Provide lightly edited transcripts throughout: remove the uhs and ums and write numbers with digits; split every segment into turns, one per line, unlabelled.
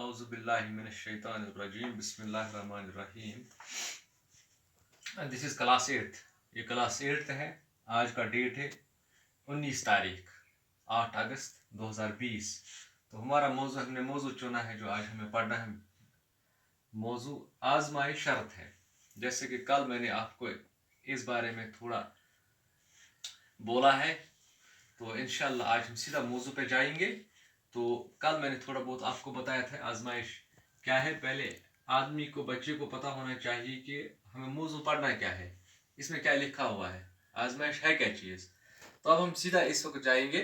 Auzubillahi minash-shaytanir-rajim. Bismillahir-rahmanir-rahim. This is class 8th. ये class 8th है. आज का डेट है 19 तारीख 8 अगस्त 2020. तो हमारा मौजू हमने मौजू चुना है जो आज हमें पढ़ना है. मौजू आजमाई शर्त है. जैसे कि कल मैंने आपको इस बारे में थोड़ा बोला है, तो इंशाल्लाह आज हम सीधा मौजू पे जाएंगे. तो कल मैंने थोड़ा बहुत आपको बताया था आजमाइश क्या है. पहले आदमी को, बच्चे को पता होना चाहिए कि हमें मौजू पढ़ना क्या है, इसमें क्या लिखा हुआ है, आजमाइश है क्या चीज़. तो अब हम सीधा इस वक्त जाएंगे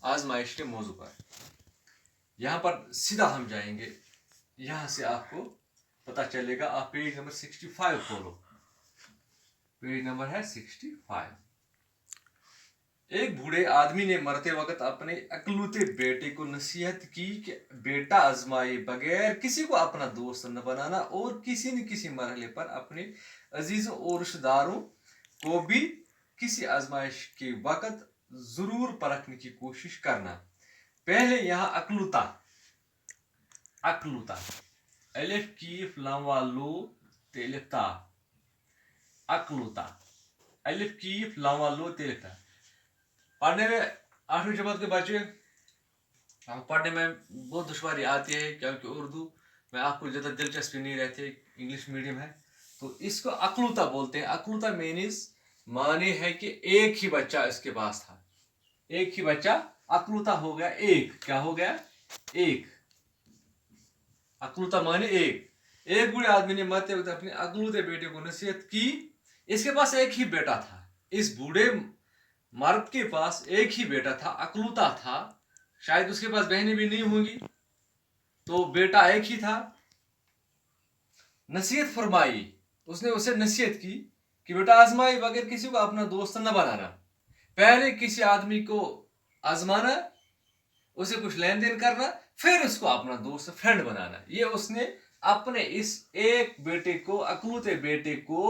आजमाइश के मौजू पर. यहाँ पर सीधा हम जाएंगे, यहाँ से आपको पता चलेगा. आप पेज नंबर 65 खोलो. पेज नंबर है 65. एक बूढ़े आदमी ने मरते वक्त अपने अकलूते बेटे को नसीहत की कि बेटा आजमाए बगैर किसी को अपना दोस्त न बनाना और किसी न किसी मरहले पर अपने अजीजों और रिश्तेदारों को भी किसी आजमाइश के वक्त जरूर परखने की कोशिश करना. पहले यहाँ अकलूता अलिफ कीफ लाम वालो तेलिफ्ता. अकलूता अलिफ कीफ लाम वालो तेलिफ्ता. पढ़ने में 8वीं जमात के बच्चे हम पढ़ने में बहुत दुश्वारी आती है, क्योंकि उर्दू में आपको ज़्यादा दिलचस्पी नहीं रहती, इंग्लिश मीडियम है. तो इसको अकलूता बोलते हैं. अकलूता मीन्स माने है कि एक ही बच्चा इसके पास था, एक ही बच्चा. अकलूता हो गया एक. क्या हो गया? एक. अकलूता माने एक बूढ़े आदमी ने मरते वक्त अपने अकलूते बेटे को नसीहत की. इसके पास एक ही बेटा था. इस बूढ़े मर्द के पास एक ही बेटा था, अकलूता था. शायद उसके पास बहनें भी नहीं होंगी, तो बेटा एक ही था. नसीहत फरमाई, उसने उसे नसीहत की कि बेटा आजमाए बगैर किसी को अपना दोस्त न बनाना. पहले किसी आदमी को आजमाना, उसे कुछ लेन देन करना, फिर उसको अपना दोस्त फ्रेंड बनाना. ये उसने अपने इस एक बेटे को, अकलूते बेटे को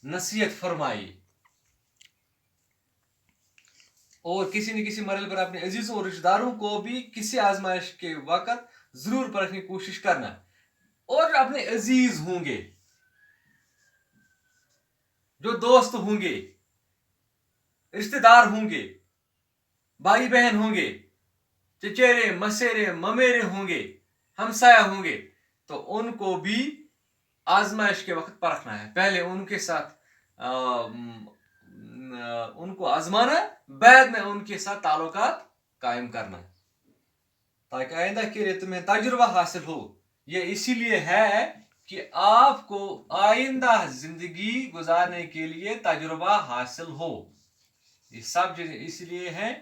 नसीहत फरमाई. और किसी न किसी मरहले पर अपने अजीजों और रिश्तेदारों को भी किसी आजमाइश के वक्त जरूर परखने की कोशिश करना. और अपने अजीज होंगे, जो दोस्त होंगे, रिश्तेदार होंगे, भाई बहन होंगे, चचेरे मसेरे ममेरे होंगे, हमसाया होंगे, तो उनको भी आजमाइश के वक्त परखना है. पहले उनके साथ उनको आजमाना, बाद में उनके साथ ताल्लुकात कायम करना, ताकि आइंदा के लिए तुम्हें तजुर्बा हासिल हो. ये इसीलिए है कि आपको आइंदा जिंदगी गुजारने के लिए तजुर्बा हासिल हो. ये सब चीजें इसलिए है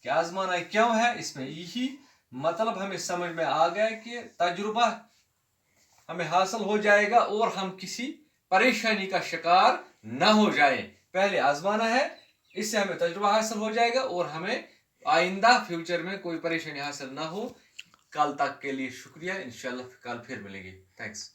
कि आजमाना क्यों है. इसमें यही मतलब हमें समझ में आ गया कि तजुर्बा हमें हासिल हो जाएगा और हम किसी परेशानी का शिकार न हो जाए. पहले आजमाना है, इससे हमें तजुर्बा हासिल हो जाएगा और हमें आइंदा फ्यूचर में कोई परेशानी हासिल ना हो. कल तक के लिए शुक्रिया. इंशाल्लाह कल फिर मिलेंगे. थैंक्स.